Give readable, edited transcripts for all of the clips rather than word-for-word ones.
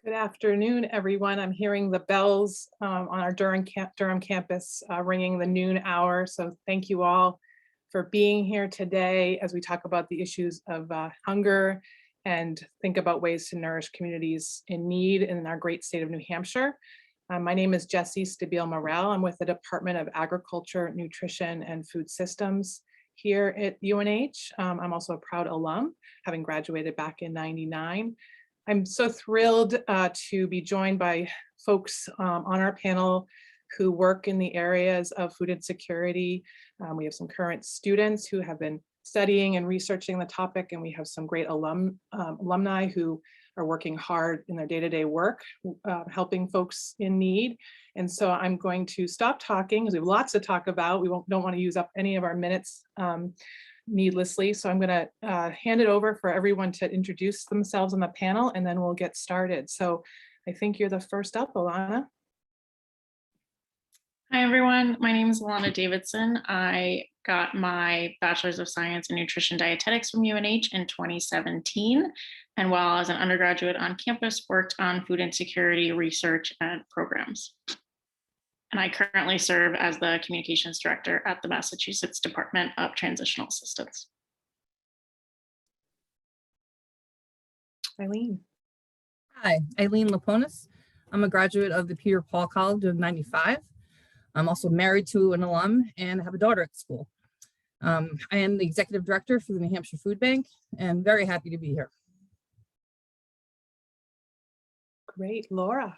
Good afternoon, everyone. I'm hearing the bells on our Durham campus ringing the noon hour. So thank you all for being here today as we talk about the issues of hunger and think about ways to nourish communities in need in our great state of New Hampshire. My name is Jessie Stabile Morell. I'm with the Department of Agriculture, Nutrition, and Food Systems here at UNH. I'm also a proud alum, having graduated back in '99. I'm so thrilled to be joined by folks on our panel who work in the areas of food insecurity. We have some current students who have been studying and researching the topic, and we have some great alumni who are working hard in their day-to-day work, helping folks in need. And so I'm going to stop talking because we have lots to talk about. We don't want to use up any of our minutes needlessly. So I'm going to hand it over for everyone to introduce themselves on the panel, and then we'll get started. So I think you're the first up, Alana. Hi, everyone. My name is Alana Davidson. I got my Bachelor's of Science in Nutrition Dietetics from UNH in 2017. And while I was an undergraduate on campus, worked on food insecurity research and programs. And I currently serve as the communications director at the Massachusetts Department of Transitional Assistance. Eileen. Hi, Eileen Laponis. I'm a graduate of the Peter Paul College of '95. I'm also married to an alum and have a daughter at school. I am the executive director for the New Hampshire Food Bank and very happy to be here. Great, Laura.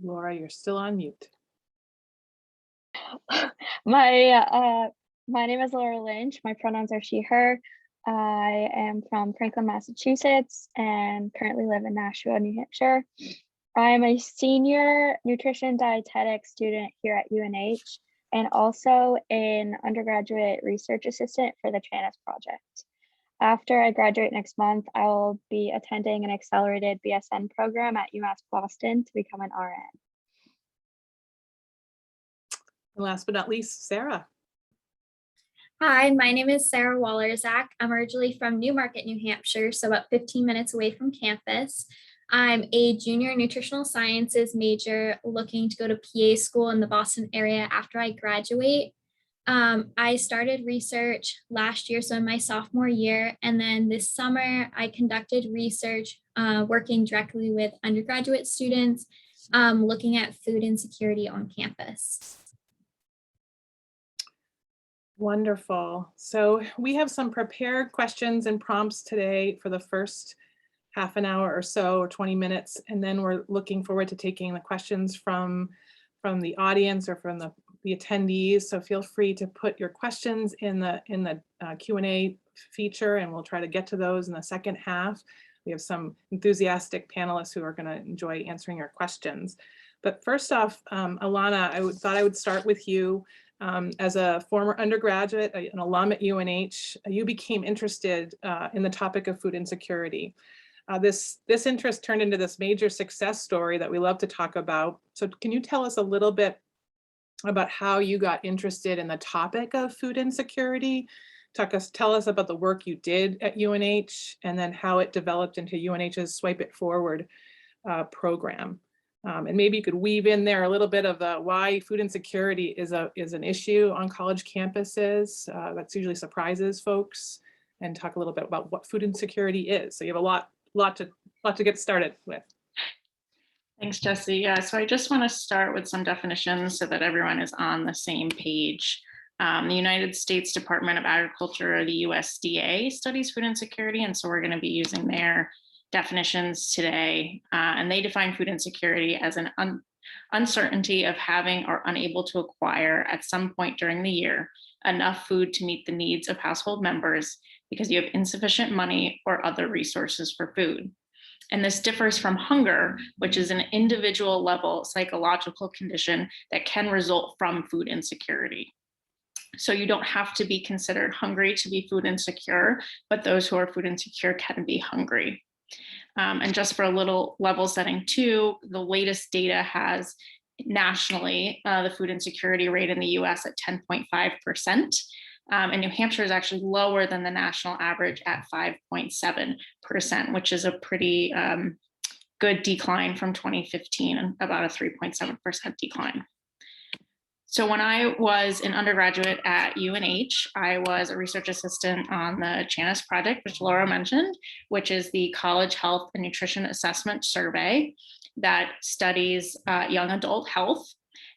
Laura, you're still on mute. My name is Laura Lynch. My pronouns are she, her. I am from Franklin, Massachusetts, and currently live in Nashua, New Hampshire. I'm a senior nutrition dietetic student here at UNH and also an undergraduate research assistant for the TRANS project. After I graduate next month, I will be attending an accelerated BSN program at UMass Boston to become an RN. And last but not least, Sarah. Hi, my name is Sarah Wallerzak. I'm originally from Newmarket, New Hampshire, so about 15 minutes away from campus. I'm a junior nutritional sciences major looking to go to PA school in the Boston area after I graduate. I started research last year, so in my sophomore year, and then this summer I conducted research working directly with undergraduate students looking at food insecurity on campus. Wonderful. So we have some prepared questions and prompts today for the first half an hour or so, or 20 minutes, and then we're looking forward to taking the questions from the audience or from the attendees. So feel free to put your questions in the Q&A feature, and we'll try to get to those in the second half. We have some enthusiastic panelists who are going to enjoy answering your questions. But first off, Alana, I thought I would start with you. As a former undergraduate, an alum at UNH, you became interested in the topic of food insecurity. This interest turned into this major success story that we love to talk about. So can you tell us a little bit about how you got interested in the topic of food insecurity? Tell us about the work you did at UNH and then how it developed into UNH's Swipe It Forward program. And maybe you could weave in there a little bit of why food insecurity is an issue on college campuses. That's usually surprises folks, and talk a little bit about what food insecurity is. So you have a lot to get started with. Thanks, Jessie. Yeah, so I just want to start with some definitions so that everyone is on the same page. The United States Department of Agriculture, or the USDA, studies food insecurity, and so we're going to be using their definitions today. And they define food insecurity as an uncertainty of having or unable to acquire at some point during the year enough food to meet the needs of household members because you have insufficient money or other resources for food. And this differs from hunger, which is an individual level psychological condition that can result from food insecurity. So you don't have to be considered hungry to be food insecure, but those who are food insecure can be hungry. And just for a little level setting too, the latest data has nationally the food insecurity rate in the US at 10.5%. And New Hampshire is actually lower than the national average at 5.7%, which is a pretty good decline from 2015, and about a 3.7% decline. So when I was an undergraduate at UNH, I was a research assistant on the Channis project, which Laura mentioned, which is the College Health and Nutrition Assessment Survey that studies young adult health.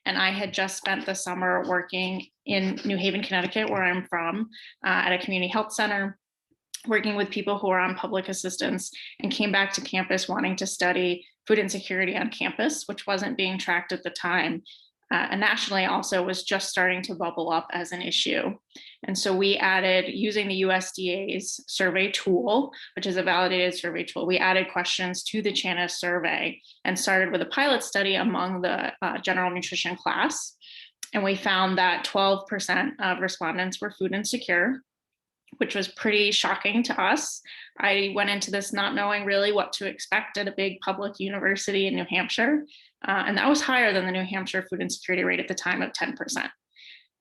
And I had just spent the summer working in New Haven, Connecticut, where I'm from, at a community health center, working with people who are on public assistance, and came back to campus wanting to study food insecurity on campus, which wasn't being tracked at the time. And nationally also was just starting to bubble up as an issue. And so we added, using the USDA's survey tool, which is a validated survey tool, we added questions to the Channis survey and started with a pilot study among the general nutrition class. And we found that 12% of respondents were food insecure, which was pretty shocking to us. I went into this not knowing really what to expect at a big public university in New Hampshire. And that was higher than the New Hampshire food insecurity rate at the time of 10%.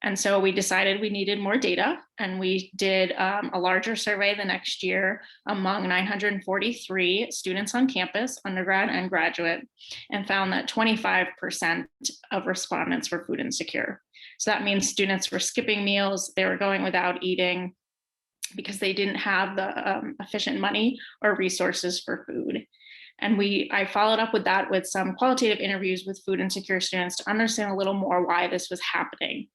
And so we decided we needed more data, and we did a larger survey the next year among 943 students on campus, undergrad and graduate, and found that 25% of respondents were food insecure. So that means students were skipping meals, they were going without eating because they didn't have the efficient money or resources for food. And I followed up with that with some qualitative interviews with food insecure students to understand a little more why this was happening.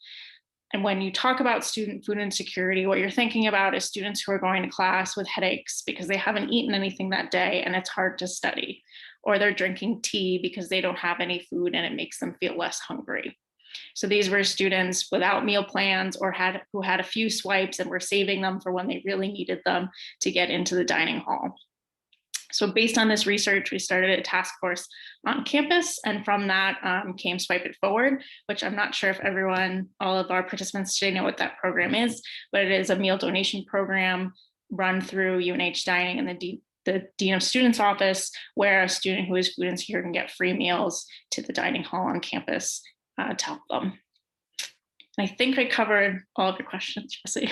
And when you talk about student food insecurity, what you're thinking about is students who are going to class with headaches because they haven't eaten anything that day and it's hard to study, or they're drinking tea because they don't have any food and it makes them feel less hungry. So these were students without meal plans or who had a few swipes and were saving them for when they really needed them to get into the dining hall. So based on this research, we started a task force on campus, and from that came Swipe It Forward, which I'm not sure if all of our participants today know what that program is, but it is a meal donation program run through UNH Dining and the Dean of Students office, where a student who is food insecure can get free meals to the dining hall on campus to help them. And I think I covered all of your questions, Jesse.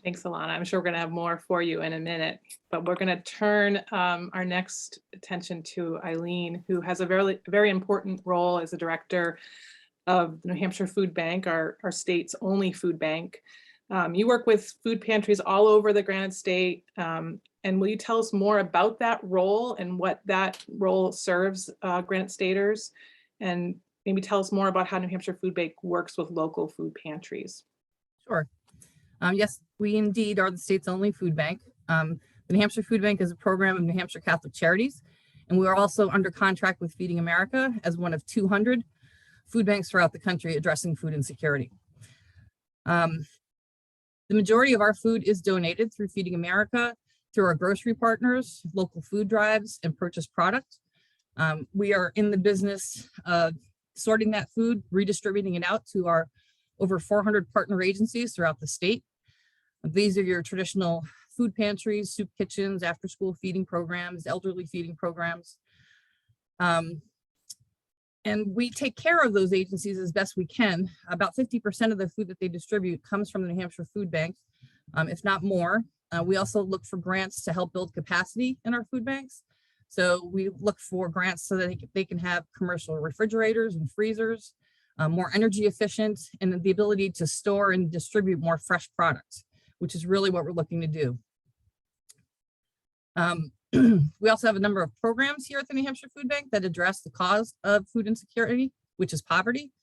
Thanks, Alana. I'm sure we're going to have more for you in a minute, but we're going to turn our next attention to Eileen, who has a very, very important role as a director of the New Hampshire Food Bank, our state's only food bank. You work with food pantries all over the Granite State. And will you tell us more about that role and what that role serves Granite Staters? And maybe tell us more about how New Hampshire Food Bank works with local food pantries. Sure. Yes, we indeed are the state's only food bank. The New Hampshire Food Bank is a program of New Hampshire Catholic Charities, and we are also under contract with Feeding America as one of 200 food banks throughout the country addressing food insecurity. The majority of our food is donated through Feeding America, through our grocery partners, local food drives, and purchased product. We are in the business of sorting that food, redistributing it out to our over 400 partner agencies throughout the state. These are your traditional food pantries, soup kitchens, after-school feeding programs, elderly feeding programs. And we take care of those agencies as best we can. About 50% of the food that they distribute comes from the New Hampshire Food Bank, if not more. We also look for grants to help build capacity in our food banks. So we look for grants so that they can have commercial refrigerators and freezers, more energy efficient, and the ability to store and distribute more fresh products, which is really what we're looking to do. We also have a number of programs here at the New Hampshire Food Bank that address the cause of food insecurity, which is poverty.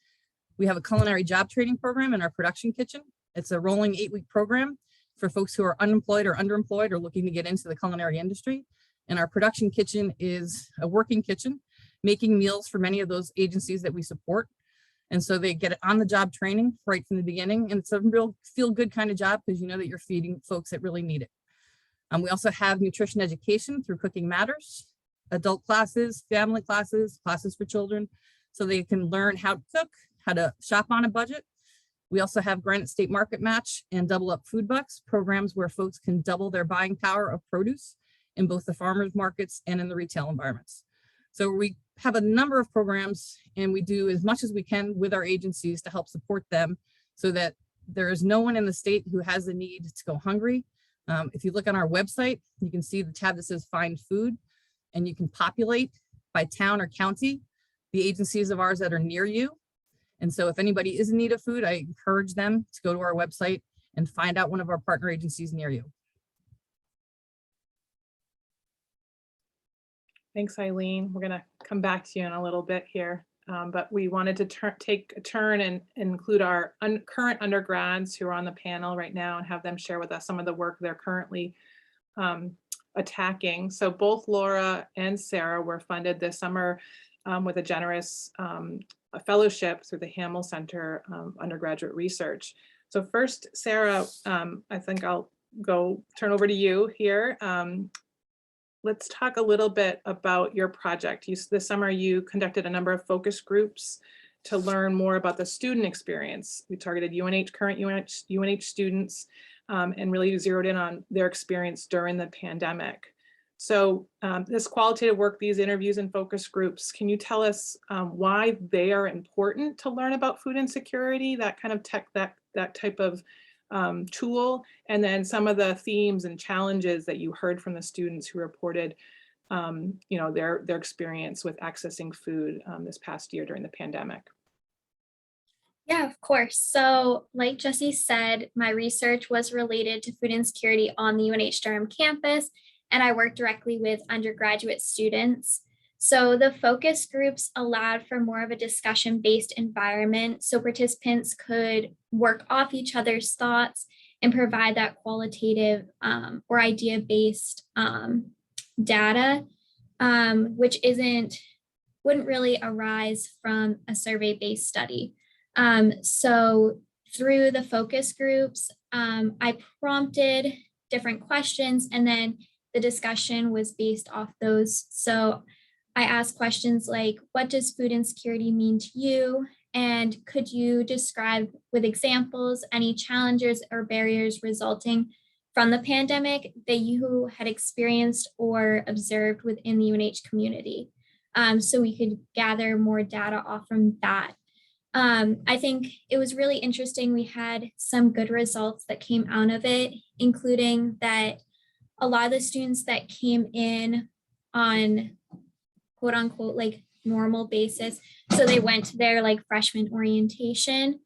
We have a culinary job training program in our production kitchen. It's a rolling 8-week program for folks who are unemployed or underemployed or looking to get into the culinary industry. And our production kitchen is a working kitchen, making meals for many of those agencies that we support. And so they get on the job training right from the beginning. And it's a real feel good kind of job because you know that you're feeding folks that really need it. We also have nutrition education through Cooking Matters, adult classes, family classes, classes for children, so they can learn how to cook, how to shop on a budget. We also have Granite State Market Match and Double Up Food Bucks, programs where folks can double their buying power of produce in both the farmers markets and in the retail environments. So we have a number of programs, and we do as much as we can with our agencies to help support them so that There is no one in the state who has the need to go hungry. If you look on our website, you can see the tab that says Find Food, and you can populate by town or county the agencies of ours that are near you. And so if anybody is in need of food, I encourage them to go to our website and find out one of our partner agencies near you. Thanks, Eileen. We're going to come back to you in a little bit here, but we wanted to take a turn and include our current undergrads who are on the panel right now and have them share with us some of the work they're currently attacking. So both Laura and Sarah were funded this summer with a generous fellowship through the Hamill Center undergraduate research. So first, Sarah, I think I'll turn over to you here. Let's talk a little bit about your project. This summer you conducted a number of focus groups to learn more about the student experience. We targeted current UNH students and really zeroed in on their experience during the pandemic. So this qualitative work, these interviews and focus groups, can you tell us why they are important to learn about food insecurity, that kind of that type of tool, and then some of the themes and challenges that you heard from the students who reported their experience with accessing food this past year during the pandemic? Yeah, of course. So like Jessie said, my research was related to food insecurity on the UNH Durham campus, and I worked directly with undergraduate students. So the focus groups allowed for more of a discussion-based environment, so participants could work off each other's thoughts and provide that qualitative or idea-based data, which wouldn't really arise from a survey-based study. So through the focus groups, I prompted different questions, and then the discussion was based off those. So I asked questions like, what does food insecurity mean to you? And could you describe with examples any challenges or barriers resulting from the pandemic that you had experienced or observed within the UNH community? So we could gather more data off from that. I think it was really interesting. We had some good results that came out of it, including that a lot of the students that came in on quote unquote like normal basis, so they went to their like freshman orientation,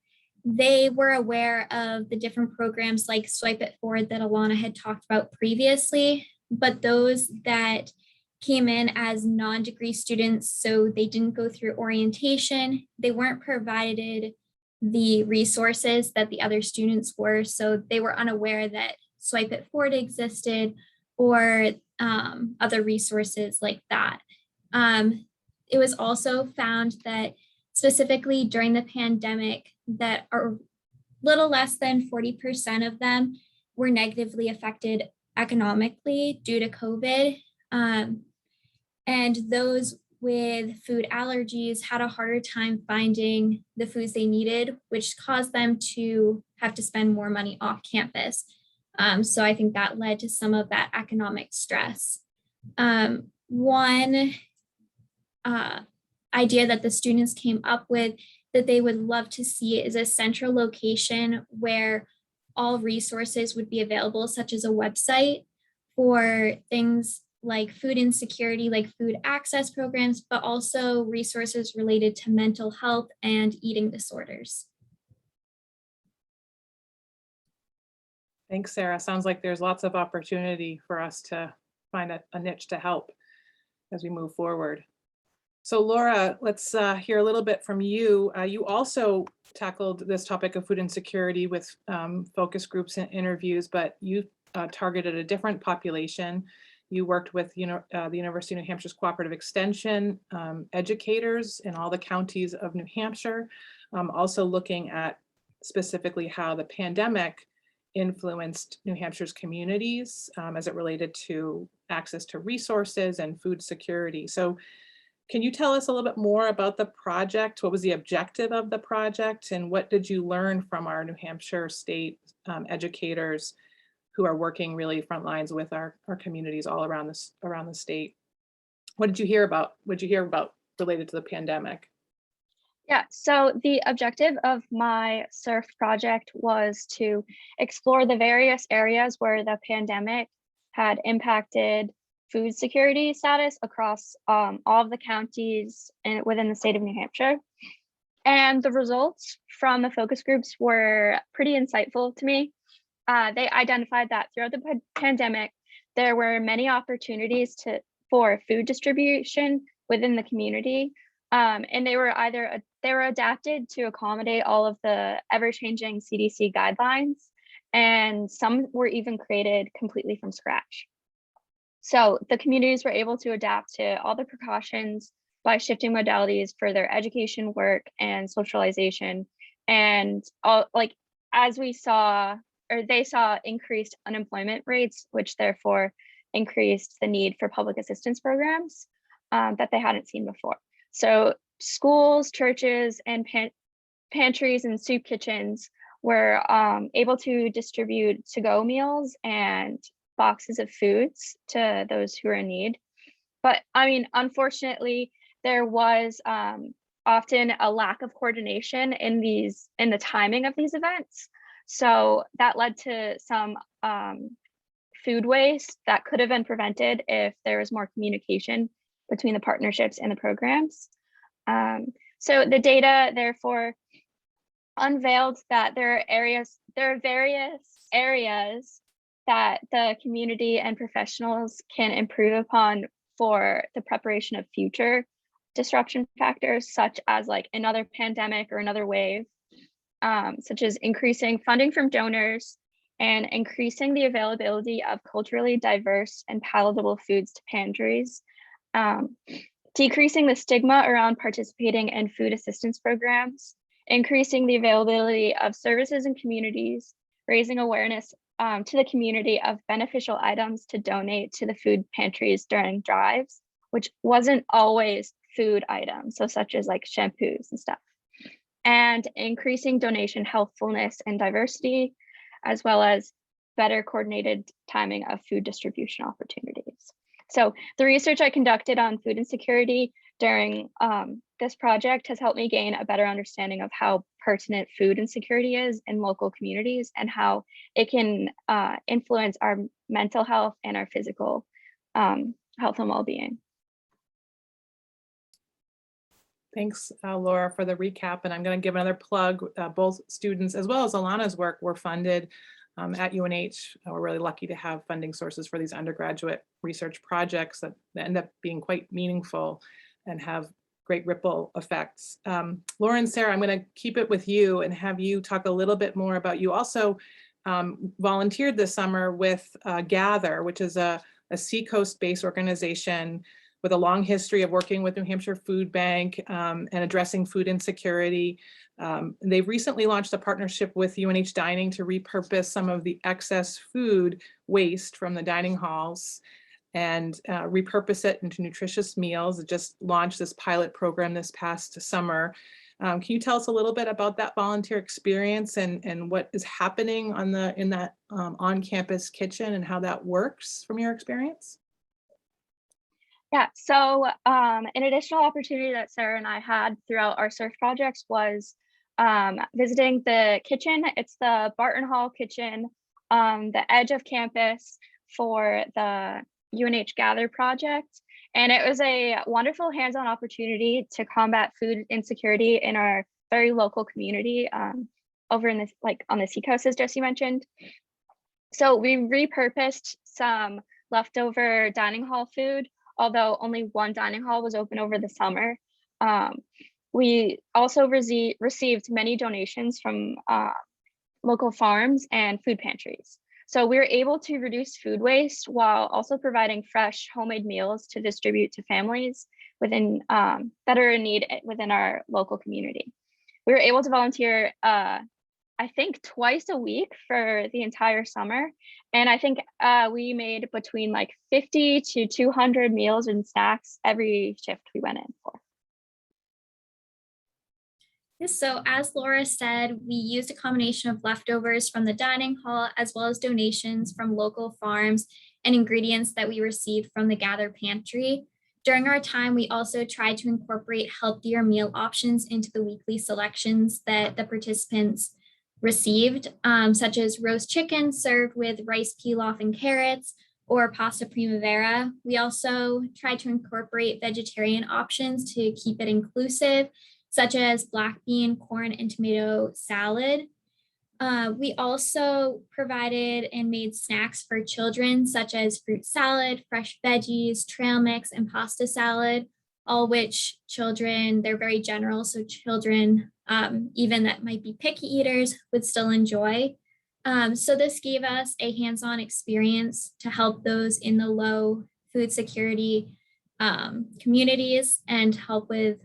they were aware of the different programs like Swipe It Forward that Alana had talked about previously, but those that came in as non-degree students, so they didn't go through orientation, they weren't provided the resources that the other students were, so they were unaware that Swipe It Forward existed or other resources like that. It was also found that specifically during the pandemic that a little less than 40% of them were negatively affected economically due to COVID. And those with food allergies had a harder time finding the foods they needed, which caused them to have to spend more money off campus. So I think that led to some of that economic stress. One idea that the students came up with that they would love to see is a central location where all resources would be available, such as a website for things like food insecurity, like food access programs, but also resources related to mental health and eating disorders. Thanks, Sarah. Sounds like there's lots of opportunity for us to find a niche to help as we move forward. So Laura, let's hear a little bit from you. You also tackled this topic of food insecurity with focus groups and interviews, but you targeted a different population. You worked with the University of New Hampshire's Cooperative Extension, educators in all the counties of New Hampshire, also looking at specifically how the pandemic influenced New Hampshire's communities as it related to access to resources and food security. So can you tell us a little bit more about the project? What was the objective of the project, and what did you learn from our New Hampshire state educators who are working really front lines with our communities all around the state? What did you hear about? What did you hear about related to the pandemic? Yeah, so the objective of my SURF project was to explore the various areas where the pandemic had impacted food security status across all of the counties and within the state of New Hampshire. And the results from the focus groups were pretty insightful to me. They identified that throughout the pandemic, there were many opportunities for food distribution within the community. And they were adapted to accommodate all of the ever-changing CDC guidelines, and some were even created completely from scratch. So the communities were able to adapt to all the precautions by shifting modalities for their education, work, and socialization. And as we saw, or they saw increased unemployment rates, which therefore increased the need for public assistance programs that they hadn't seen before. So schools, churches, and pantries and soup kitchens were able to distribute to-go meals and boxes of foods to those who are in need. But I mean, unfortunately, there was often a lack of coordination in the timing of these events. So that led to some food waste that could have been prevented if there was more communication between the partnerships and the programs. So the data therefore unveiled that there are various areas that the community and professionals can improve upon for the preparation of future disruption factors, such as like another pandemic or another wave, such as increasing funding from donors and increasing the availability of culturally diverse and palatable foods to pantries, decreasing the stigma around participating in food assistance programs, increasing the availability of services in communities, raising awareness to the community of beneficial items to donate to the food pantries during drives, which wasn't always food items, so such as like shampoos and stuff, and increasing donation healthfulness and diversity, as well as better coordinated timing of food distribution opportunities. So the research I conducted on food insecurity during this project has helped me gain a better understanding of how pertinent food insecurity is in local communities and how it can influence our mental health and our physical health and well-being. Thanks, Laura, for the recap. And I'm going to give another plug. Both students as well as Alana's work were funded at UNH. We're really lucky to have funding sources for these undergraduate research projects that end up being quite meaningful and have great ripple effects. Laura and Sarah, I'm going to keep it with you and have you talk a little bit more about, you also volunteered this summer with Gather, which is a Seacoast-based organization with a long history of working with New Hampshire Food Bank and addressing food insecurity. They've recently launched a partnership with UNH Dining to repurpose some of the excess food waste from the dining halls and repurpose it into nutritious meals. It just launched this pilot program this past summer. Can you tell us a little bit about that volunteer experience and what is happening in that on-campus kitchen and how that works from your experience? Yeah, so an additional opportunity that Sarah and I had throughout our SURF projects was visiting the kitchen. It's the Barton Hall kitchen on the edge of campus for the UNH Gather project. And it was a wonderful hands-on opportunity to combat food insecurity in our very local community over in this, like on the Seacoast, as Jesse mentioned. So we repurposed some leftover dining hall food, although only one dining hall was open over the summer. We also received many donations from local farms and food pantries. So we were able to reduce food waste while also providing fresh homemade meals to distribute to families within that are in need within our local community. We were able to volunteer, I think twice a week for the entire summer. And I think we made between like 50 to 200 meals and snacks every shift we went in for. Yes, so as Laura said, we used a combination of leftovers from the dining hall as well as donations from local farms and ingredients that we received from the Gather Pantry. During our time, we also tried to incorporate healthier meal options into the weekly selections that the participants received, such as roast chicken served with rice pilaf and carrots, or pasta primavera. We also tried to incorporate vegetarian options to keep it inclusive, such as black bean, corn, and tomato salad. We also provided and made snacks for children, such as fruit salad, fresh veggies, trail mix, and pasta salad, all which children, they're very general, so children, even that might be picky eaters, would still enjoy. So this gave us a hands-on experience to help those in the low food security communities and help with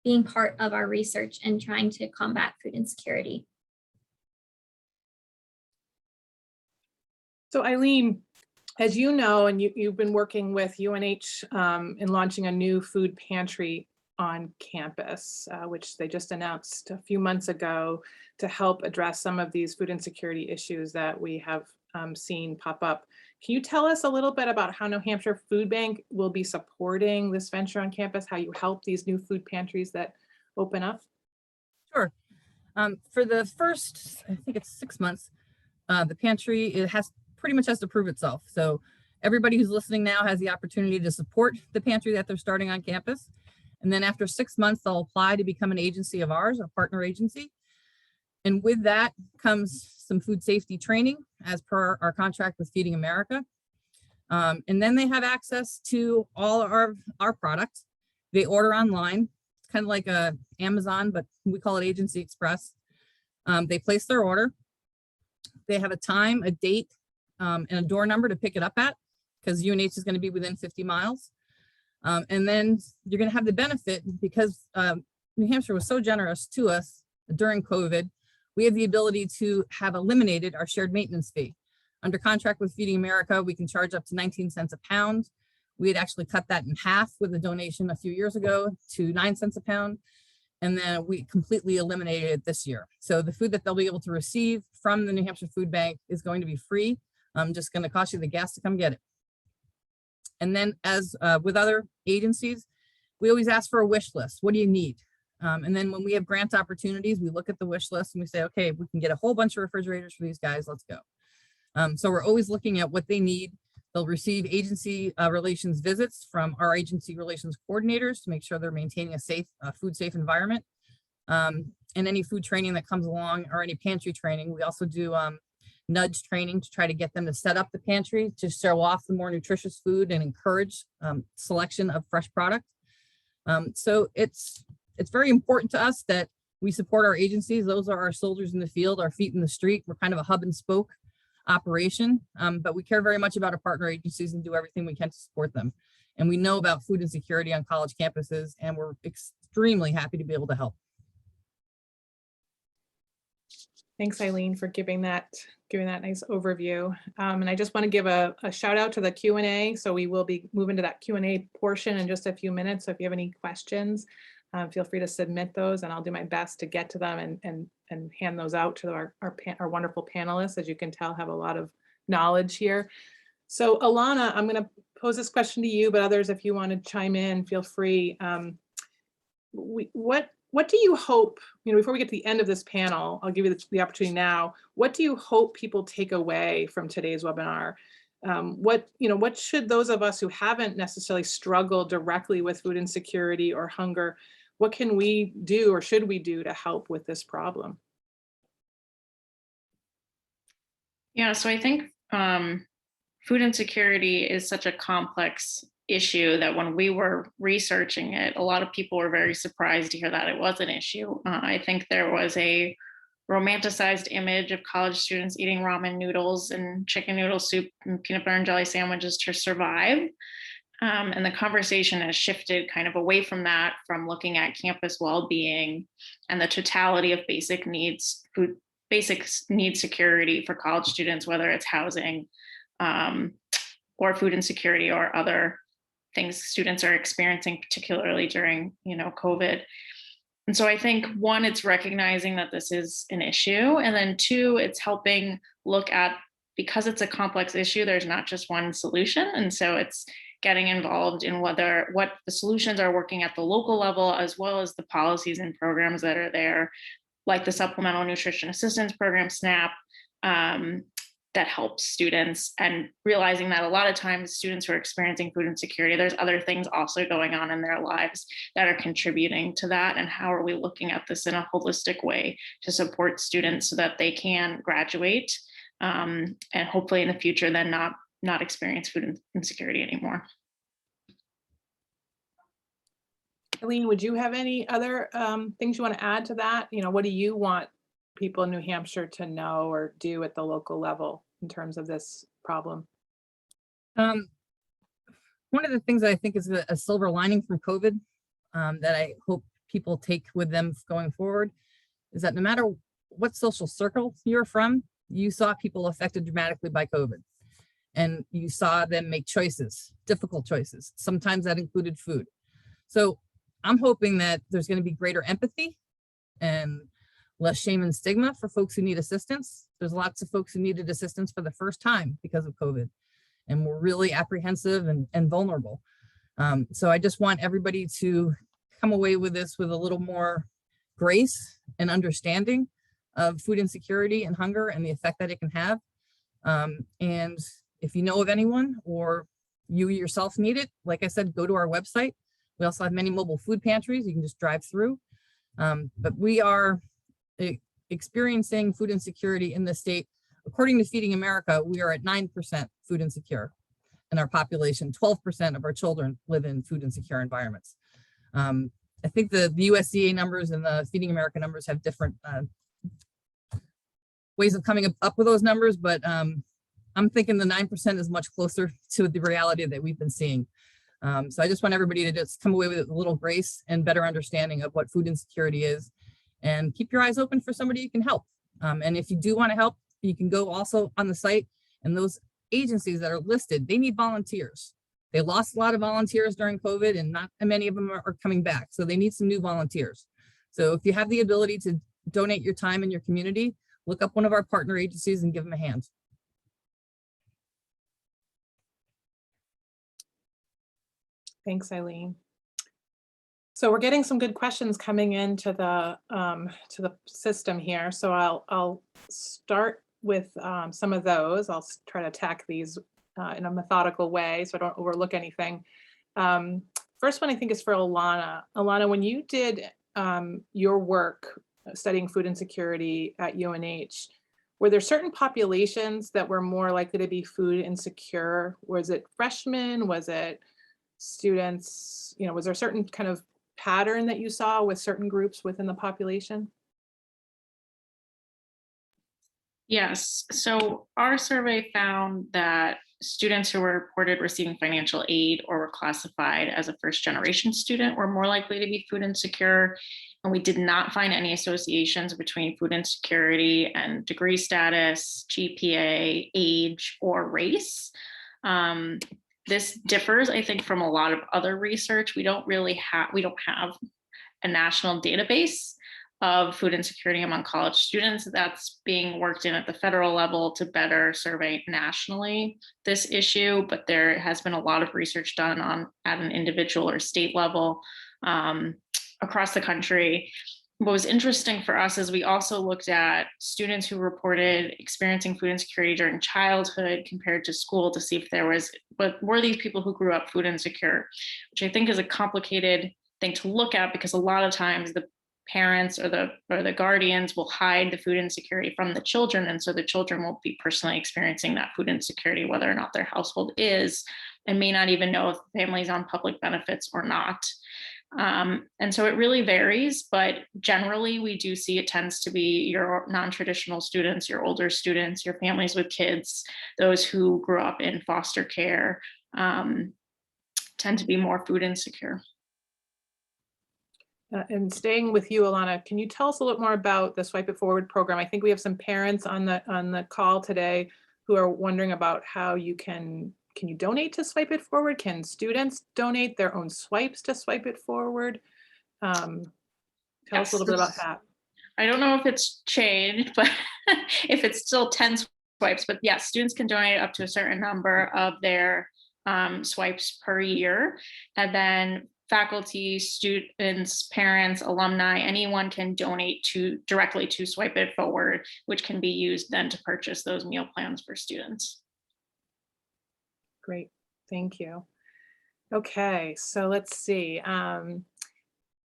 being part of our research and trying to combat food insecurity. So Eileen, as you know, and you've been working with UNH in launching a new food pantry on campus, which they just announced a few months ago to help address some of these food insecurity issues that we have seen pop up. Can you tell us a little bit about how New Hampshire Food Bank will be supporting this venture on campus, how you help these new food pantries that open up? Sure. For the first, I think it's 6 months, the pantry, it pretty much has to prove itself. So everybody who's listening now has the opportunity to support the pantry that they're starting on campus. And then after 6 months, they'll apply to become an agency of ours, a partner agency. And with that comes some food safety training as per our contract with Feeding America. And then they have access to all our products. They order online. It's kind of like Amazon, but we call it Agency Express. They place their order. They have a time, a date, and a door number to pick it up at, because UNH is going to be within 50 miles. And then you're going to have the benefit, because New Hampshire was so generous to us during COVID, we have the ability to have eliminated our shared maintenance fee. Under contract with Feeding America, we can charge up to 19 cents a pound. We had actually cut that in half with a donation a few years ago to 9 cents a pound. And then we completely eliminated it this year. So the food that they'll be able to receive from the New Hampshire Food Bank is going to be free. Just going to cost you the gas to come get it. And then as with other agencies, we always ask for a wish list. What do you need? And then when we have grant opportunities, we look at the wish list and we say, okay, we can get a whole bunch of refrigerators for these guys, let's go. So we're always looking at what they need. They'll receive agency relations visits from our agency relations coordinators to make sure they're maintaining a safe, food safe environment. And any food training that comes along, or any pantry training. We also do nudge training to try to get them to set up the pantry to show off the more nutritious food and encourage selection of fresh product. So it's very important to us that we support our agencies. Those are our soldiers in the field, our feet in the street. We're kind of a hub and spoke operation, but we care very much about our partner agencies and do everything we can to support them. And we know about food insecurity on college campuses, and we're extremely happy to be able to help. Thanks, Eileen, for giving that nice overview. And I just want to give a shout out to the Q&A. So we will be moving to that Q&A portion in just a few minutes. So if you have any questions, feel free to submit those, and I'll do my best to get to them and hand those out to our wonderful panelists. As you can tell, have a lot of knowledge here. So Alana, I'm going to pose this question to you, but others, if you want to chime in, feel free. What do you hope, before we get to the end of this panel, I'll give you the opportunity now. What do you hope people take away from today's webinar? What should those of us who haven't necessarily struggled directly with food insecurity or hunger, what can we do or should we do to help with this problem? Yeah, so I think food insecurity is such a complex issue that when we were researching it, a lot of people were very surprised to hear that it was an issue. I think there was a romanticized image of college students eating ramen noodles and chicken noodle soup and peanut butter and jelly sandwiches to survive. And the conversation has shifted kind of away from that, from looking at campus well-being and the totality of basic needs, basic need security for college students, whether it's housing or food insecurity or other things students are experiencing, particularly during, COVID. And so I think, one, it's recognizing that this is an issue. And then two, it's helping look at, because it's a complex issue, there's not just one solution. And so it's getting involved in what the solutions are working at the local level, as well as the policies and programs that are there, like the Supplemental Nutrition Assistance Program, SNAP, that helps students, and realizing that a lot of times students who are experiencing food insecurity, there's other things also going on in their lives that are contributing to that. And how are we looking at this in a holistic way to support students so that they can graduate and hopefully in the future then not experience food insecurity anymore. Eileen, would you have any other things you want to add to that? You know, what do you want people in New Hampshire to know or do at the local level in terms of this problem? One of the things that I think is a silver lining from COVID that I hope people take with them going forward is that no matter what social circle you're from, you saw people affected dramatically by COVID. And you saw them make choices, difficult choices. Sometimes that included food. So I'm hoping that there's going to be greater empathy and less shame and stigma for folks who need assistance. There's lots of folks who needed assistance for the first time because of COVID, and we're really apprehensive and vulnerable. So I just want everybody to come away with this with a little more grace and understanding of food insecurity and hunger and the effect that it can have. And if you know of anyone or you yourself need it, like I said, go to our website. We also have many mobile food pantries. You can just drive through. But we are experiencing food insecurity in the state. According to Feeding America, we are at 9% food insecure in our population. 12% of our children live in food insecure environments. I think the USDA numbers and the Feeding America numbers have different ways of coming up with those numbers, but I'm thinking the 9% is much closer to the reality that we've been seeing. So I just want everybody to just come away with a little grace and better understanding of what food insecurity is, and keep your eyes open for somebody you can help. And if you do want to help, you can go also on the site, and those agencies that are listed, they need volunteers. They lost a lot of volunteers during COVID, and not many of them are coming back. So they need some new volunteers. So if you have the ability to donate your time in your community, look up one of our partner agencies and give them a hand. Thanks, Eileen. So we're getting some good questions coming into the system here. So I'll start with some of those. I'll try to attack these in a methodical way so I don't overlook anything. First one I think is for Alana. Alana, when you did your work studying food insecurity at UNH, were there certain populations that were more likely to be food insecure? Was it freshmen? Was it students? You know, was there a certain kind of pattern that you saw with certain groups within the population? Yes, so our survey found that students who were reported receiving financial aid or were classified as a first-generation student were more likely to be food insecure. And we did not find any associations between food insecurity and degree status, GPA, age, or race. This differs, I think, from a lot of other research. We don't have a national database of food insecurity among college students. That's being worked in at the federal level to better survey nationally this issue, but there has been a lot of research done at an individual or state level across the country. What was interesting for us is we also looked at students who reported experiencing food insecurity during childhood compared to school to see if were these people who grew up food insecure, which I think is a complicated thing to look at, because a lot of times the parents or the guardians will hide the food insecurity from the children, and so the children won't be personally experiencing that food insecurity, whether or not their household is, and may not even know if the family's on public benefits or not. And so it really varies, but generally we do see it tends to be your non-traditional students, your older students, your families with kids, those who grew up in foster care tend to be more food insecure. And staying with you, Alana, can you tell us a little more about the Swipe It Forward program? I think we have some parents on the call today who are wondering about how can you donate to Swipe It Forward? Can students donate their own swipes to Swipe It Forward? Tell us a little bit about that. I don't know if it's changed, but if it's still 10 swipes, but yes, students can donate up to a certain number of their swipes per year. And then faculty, students, parents, alumni, anyone can donate directly to Swipe It Forward, which can be used then to purchase those meal plans for students. Great, thank you. Okay, so let's see. And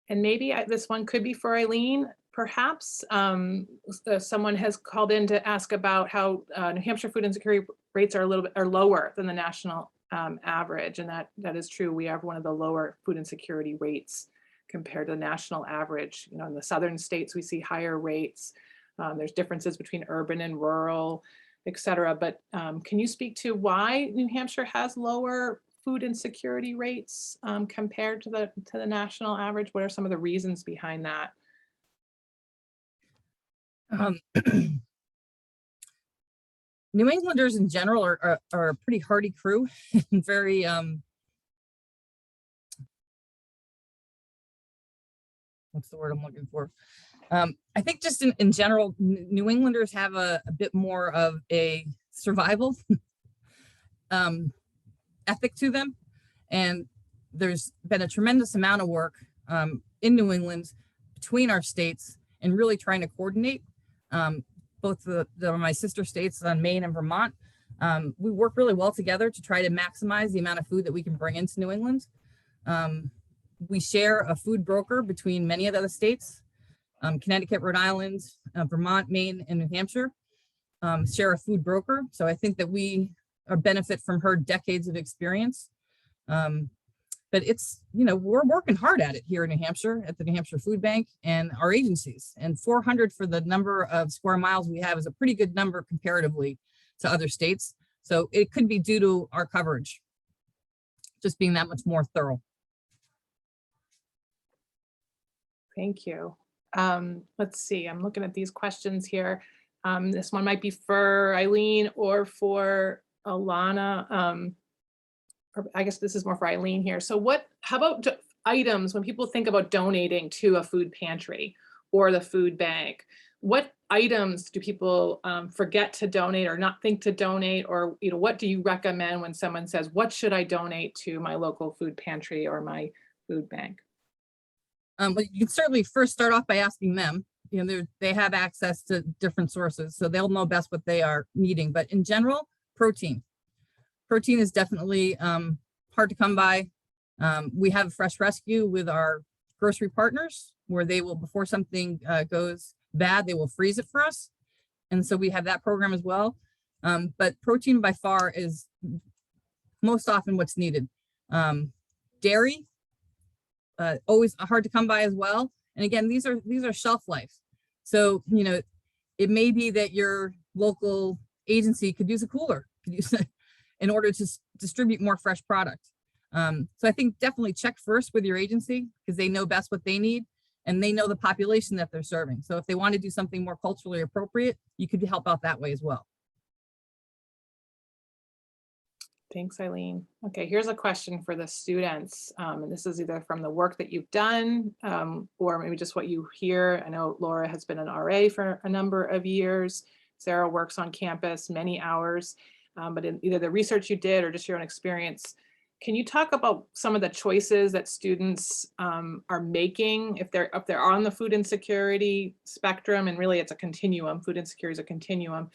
maybe this one could be for Eileen, perhaps. Someone has called in to ask about how New Hampshire food insecurity rates are lower than the national average, and that is true. We have one of the lower food insecurity rates compared to the national average. You know, in the southern states, we see higher rates. There's differences between urban and rural, et cetera. But can you speak to why New Hampshire has lower food insecurity rates compared to the national average? What are some of the reasons behind that? New Englanders in general are a pretty hardy crew and very what's the word I'm looking for? I think just in general, New Englanders have a bit more of a survival ethic to them. And there's been a tremendous amount of work in New England between our states and really trying to coordinate both my sister states on Maine and Vermont. We work really well together to try to maximize the amount of food that we can bring into New England. We share a food broker between many of the other states. Connecticut, Rhode Island, Vermont, Maine, and New Hampshire share a food broker. So I think that we benefit from her decades of experience. But it's, you know, we're working hard at it here in New Hampshire at the New Hampshire Food Bank and our agencies. And 400 for the number of square miles we have is a pretty good number comparatively to other states. So it could be due to our coverage just being that much more thorough. Thank you. Let's see, I'm looking at these questions here. This one might be for Eileen or for Alana. Or I guess this is more for Eileen here. So how about items when people think about donating to a food pantry or the food bank? What items do people forget to donate or not think to donate? Or, you know, what do you recommend when someone says, what should I donate to my local food pantry or my food bank? But you can certainly first start off by asking them. You know, they have access to different sources, so they'll know best what they are needing. But in general, protein. Protein is definitely hard to come by. We have Fresh Rescue with our grocery partners where they will, before something goes bad, they will freeze it for us. And so we have that program as well. But protein by far is most often what's needed. Dairy, always hard to come by as well. And again, these are shelf life. So, you know, it may be that your local agency could use a cooler, could use in order to distribute more fresh product. So I think definitely check first with your agency because they know best what they need and they know the population that they're serving. So if they want to do something more culturally appropriate, you could help out that way as well. Thanks, Eileen. Okay, here's a question for the students. And this is either from the work that you've done or maybe just what you hear. I know Laura has been an RA for a number of years. Sarah works on campus many hours. But in either the research you did or just your own experience, can you talk about some of the choices that students are making if they're on the food insecurity spectrum? And really it's a continuum. Food insecurity is a continuum.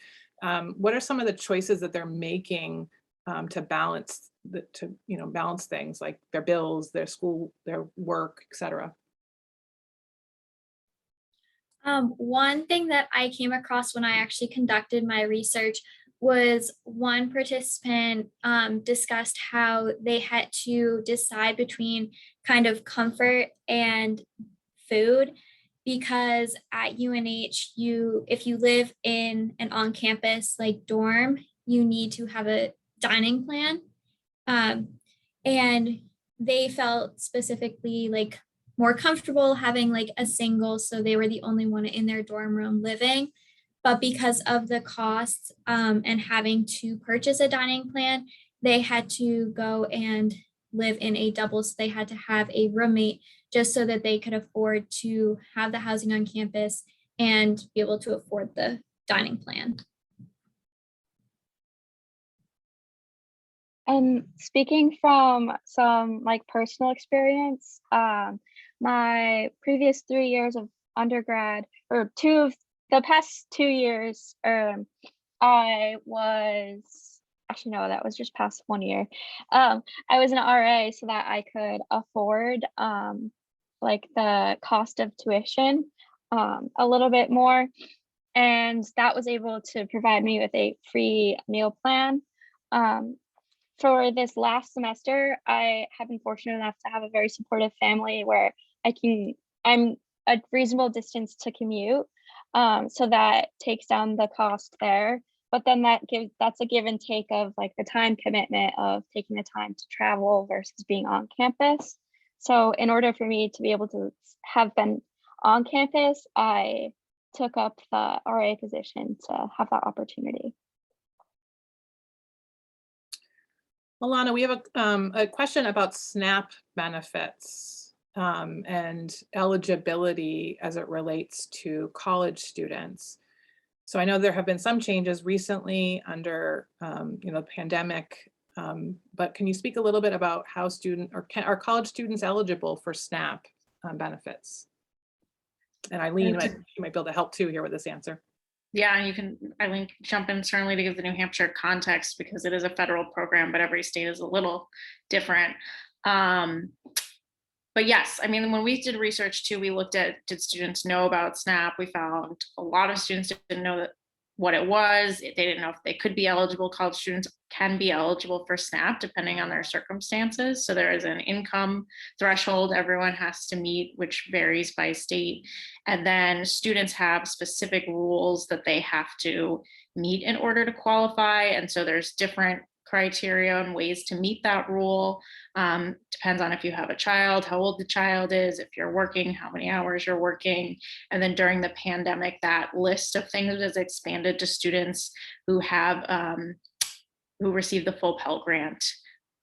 What are some of the choices that they're making to balance balance things like their bills, their school, their work, etc.? One thing that I came across when I actually conducted my research was one participant discussed how they had to decide between kind of comfort and food, because at UNH, if you live in an on-campus like dorm, you need to have a dining plan. And they felt specifically like more comfortable having like a single, so they were the only one in their dorm room living. But because of the costs and having to purchase a dining plan, they had to go and live in a double. So they had to have a roommate just so that they could afford to have the housing on campus and be able to afford the dining plan. And speaking from some like personal experience, my previous 3 years of undergrad, or the past 2 years, I was actually no, that was just past 1 year. I was an RA so that I could afford like the cost of tuition a little bit more, and that was able to provide me with a free meal plan. Um, for this last semester, I have been fortunate enough to have a very supportive family where I'm a reasonable distance to commute. So that takes down the cost there. But then that's a give and take of like the time commitment of taking the time to travel versus being on campus. So in order for me to be able to have been on campus, I took up the RA position to have that opportunity. Alana, we have a question about SNAP benefits and eligibility as it relates to college students. So I know there have been some changes recently under the pandemic, but can you speak a little bit about how are college students eligible for SNAP benefits? And Eileen, you might be able to help too here with this answer. Yeah, you can, Eileen, jump in certainly to give the New Hampshire context because it is a federal program, but every state is a little different. But yes, I mean, when we did research too, we looked at, did students know about SNAP? We found a lot of students didn't know what it was. They didn't know if they could be eligible. College students can be eligible for SNAP depending on their circumstances. So there is an income threshold everyone has to meet, which varies by state. And then students have specific rules that they have to meet in order to qualify. And so there's different criteria and ways to meet that rule. Depends on if you have a child, how old the child is, if you're working, how many hours you're working. And then during the pandemic, that list of things is expanded to students who have who receive the full Pell Grant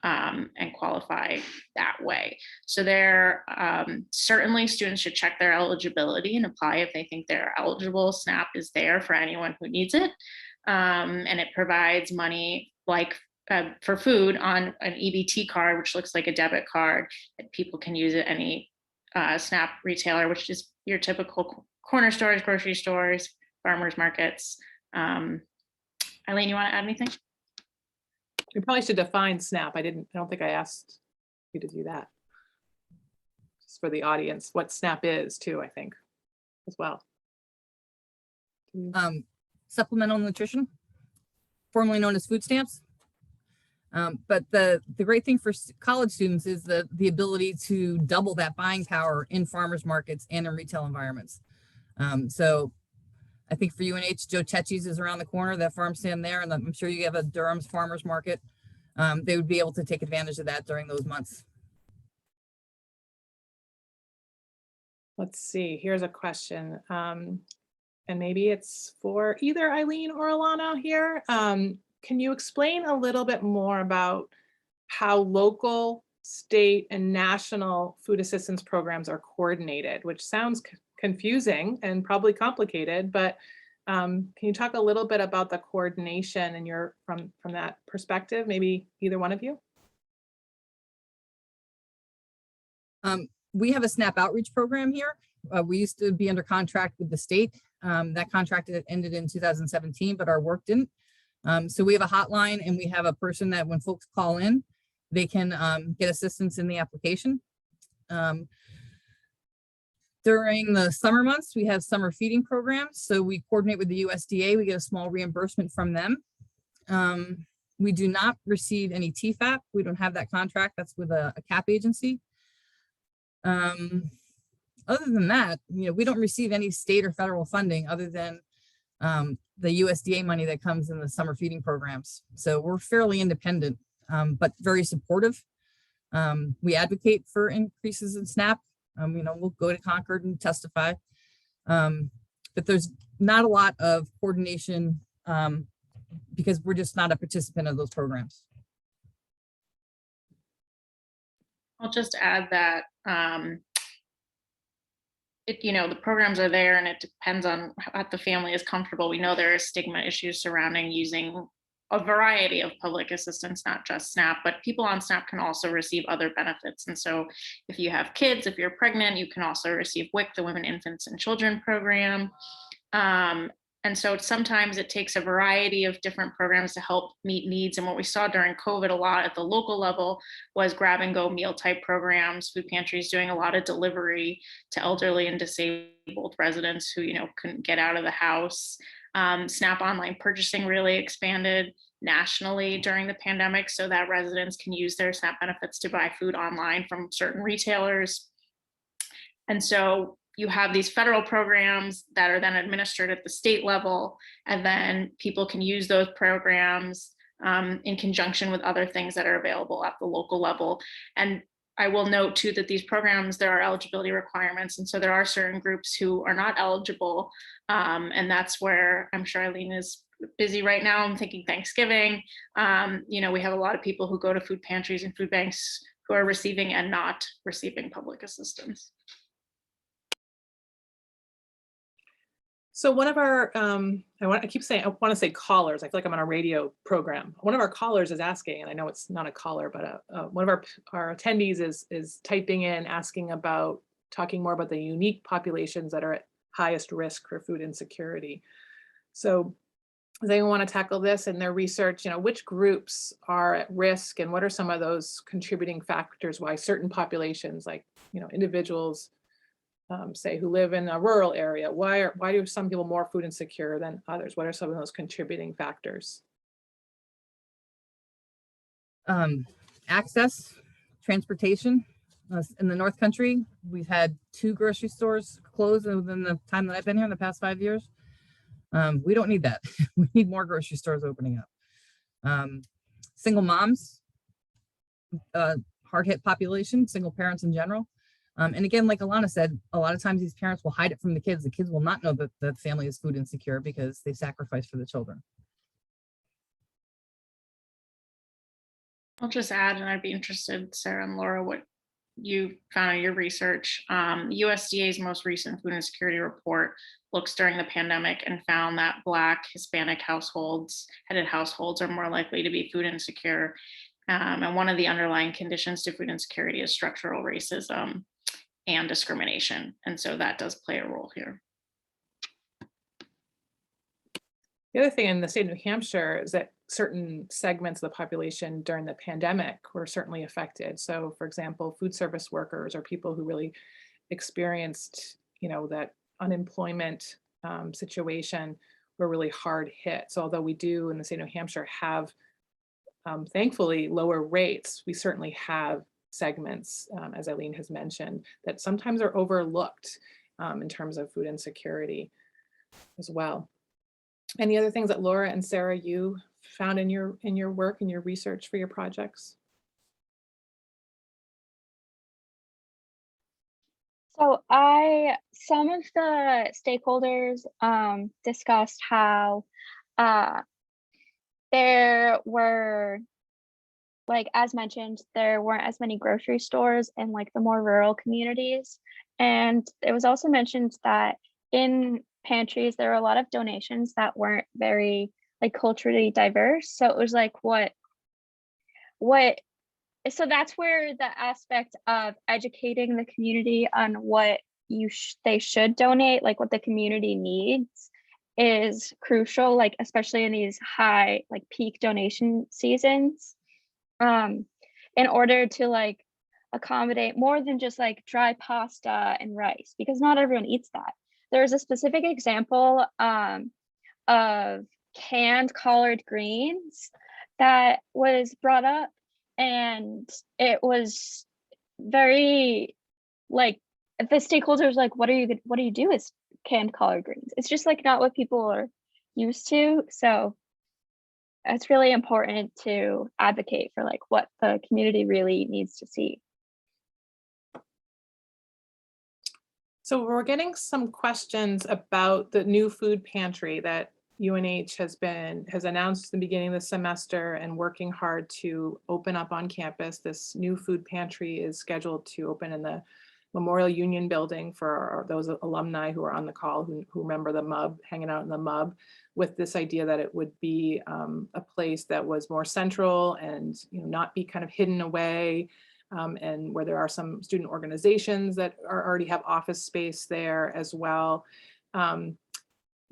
and qualify that way. So there certainly students should check their eligibility and apply if they think they're eligible. SNAP is there for anyone who needs it. And it provides money like for food on an EBT card, which looks like a debit card that people can use at any SNAP retailer, which is your typical corner stores, grocery stores, farmers markets. Eileen, you want to add anything? We probably should define SNAP. I don't think I asked you to do that. Just for the audience, what SNAP is too, I think, as well. Supplemental nutrition, formerly known as food stamps. But the great thing for college students is the ability to double that buying power in farmers markets and in retail environments. So I think for UNH, Joe Cecchi's is around the corner, that farm stand there, and I'm sure you have a Durham's farmers market. They would be able to take advantage of that during those months. Let's see, here's a question. And maybe it's for either Eileen or Alana here. Can you explain a little bit more about how local, state, and national food assistance programs are coordinated, which sounds confusing and probably complicated, but can you talk a little bit about the coordination and from that perspective, maybe either one of you? We have a SNAP outreach program here. We used to be under contract with the state. That contract ended in 2017, but our work didn't. So we have a hotline and we have a person that when folks call in, they can get assistance in the application. During the summer months, we have summer feeding programs. So we coordinate with the USDA. We get a small reimbursement from them. We do not receive any TFAP. We don't have that contract. That's with a CAP agency. Other than that, we don't receive any state or federal funding other than the USDA money that comes in the summer feeding programs. So we're fairly independent, but very supportive. We advocate for increases in SNAP. We'll go to Concord and testify, but there's not a lot of coordination because we're just not a participant of those programs. I'll just add that the programs are there and it depends on what the family is comfortable. We know there are stigma issues surrounding using a variety of public assistance, not just SNAP, but people on SNAP can also receive other benefits. And so if you have kids, if you're pregnant, you can also receive WIC, the Women, Infants, and Children program. And so sometimes it takes a variety of different programs to help meet needs. And what we saw during COVID a lot at the local level was grab and go meal type programs. Food Pantries doing a lot of delivery to elderly and disabled residents who, couldn't get out of the house. SNAP online purchasing really expanded nationally during the pandemic so that residents can use their SNAP benefits to buy food online from certain retailers. And so you have these federal programs that are then administered at the state level, and then people can use those programs in conjunction with other things that are available at the local level. And I will note too that these programs, there are eligibility requirements. And so there are certain groups who are not eligible. And that's where I'm sure Eileen is busy right now. I'm thinking Thanksgiving. We have a lot of people who go to food pantries and food banks who are receiving and not receiving public assistance. So one of our, I want to say callers. I feel like I'm on a radio program. One of our callers is asking, and I know it's not a caller, but one of our attendees is typing in, talking more about the unique populations that are at highest risk for food insecurity. So does anyone want to tackle this in their research? Which groups are at risk, and what are some of those contributing factors why certain populations, like individuals, say who live in a rural area, why do some people more food insecure than others? What are some of those contributing factors? Access, transportation. In the North Country, we've had 2 grocery stores close within the time that I've been here in the past 5 years. We don't need that. We need more grocery stores opening up. Single moms, hard hit population, single parents in general. And again, like Alana said, a lot of times these parents will hide it from the kids. The kids will not know that the family is food insecure because they sacrifice for the children. I'll just add, and I'd be interested, Sarah and Laura, what you found in your research. USDA's most recent food insecurity report looks during the pandemic and found that Black, Hispanic headed households are more likely to be food insecure. And one of the underlying conditions to food insecurity is structural racism and discrimination. And so that does play a role here. The other thing in the state of New Hampshire is that certain segments of the population during the pandemic were certainly affected. So for example, food service workers or people who really experienced, that unemployment situation were really hard hit. So although we do in the state of New Hampshire have thankfully lower rates, we certainly have segments, as Eileen has mentioned, that sometimes are overlooked in terms of food insecurity as well. Any other things that Laura and Sarah, you found in your work and your research for your projects? So some of the stakeholders discussed how there were, like as mentioned, there weren't as many grocery stores in like the more rural communities. And it was also mentioned that in pantries, there were a lot of donations that weren't very like culturally diverse. So it was like so that's where the aspect of educating the community on what they should donate, like what the community needs, is crucial, like especially in these high like peak donation seasons, in order to like accommodate more than just like dry pasta and rice, because not everyone eats that. There's a specific example of canned collard greens that was brought up, and it was very like the stakeholders like, what do you do with canned collard greens? It's just like not what people are used to. So it's really important to advocate for like what the community really needs to see. So we're getting some questions about the new food pantry that UNH has announced at the beginning of the semester and working hard to open up on campus. This new food pantry is scheduled to open in the Memorial Union building for those alumni who are on the call who remember the MUB, hanging out in the MUB, with this idea that it would be a place that was more central and not be kind of hidden away, and where there are some student organizations that already have office space there as well.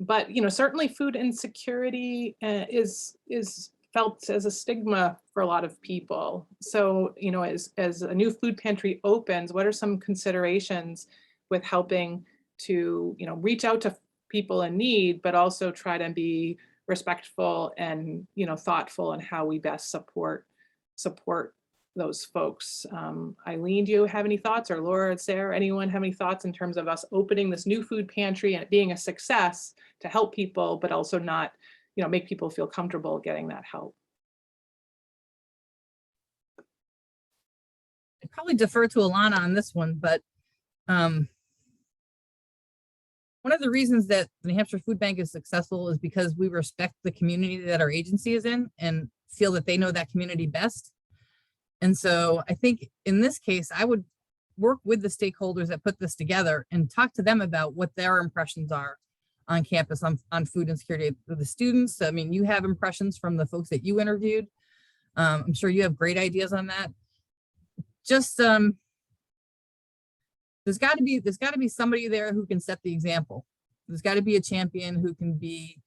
But certainly food insecurity is felt as a stigma for a lot of people. So, as a new food pantry opens, what are some considerations with helping to, reach out to people in need, but also try to be respectful and, thoughtful in how we best support those folks. Eileen, do you have any thoughts, or Laura, Sarah, anyone have any thoughts in terms of us opening this new food pantry and it being a success to help people, but also not, make people feel comfortable getting that help? I'd probably defer to Alana on this one, but one of the reasons that the New Hampshire Food Bank is successful is because we respect the community that our agency is in and feel that they know that community best. And so I think in this case, I would work with the stakeholders that put this together and talk to them about what their impressions are on campus on food insecurity. The students, I mean, you have impressions from the folks that you interviewed. I'm sure you have great ideas on that. Just there's got to be somebody there who can set the example. There's got to be a champion who can be,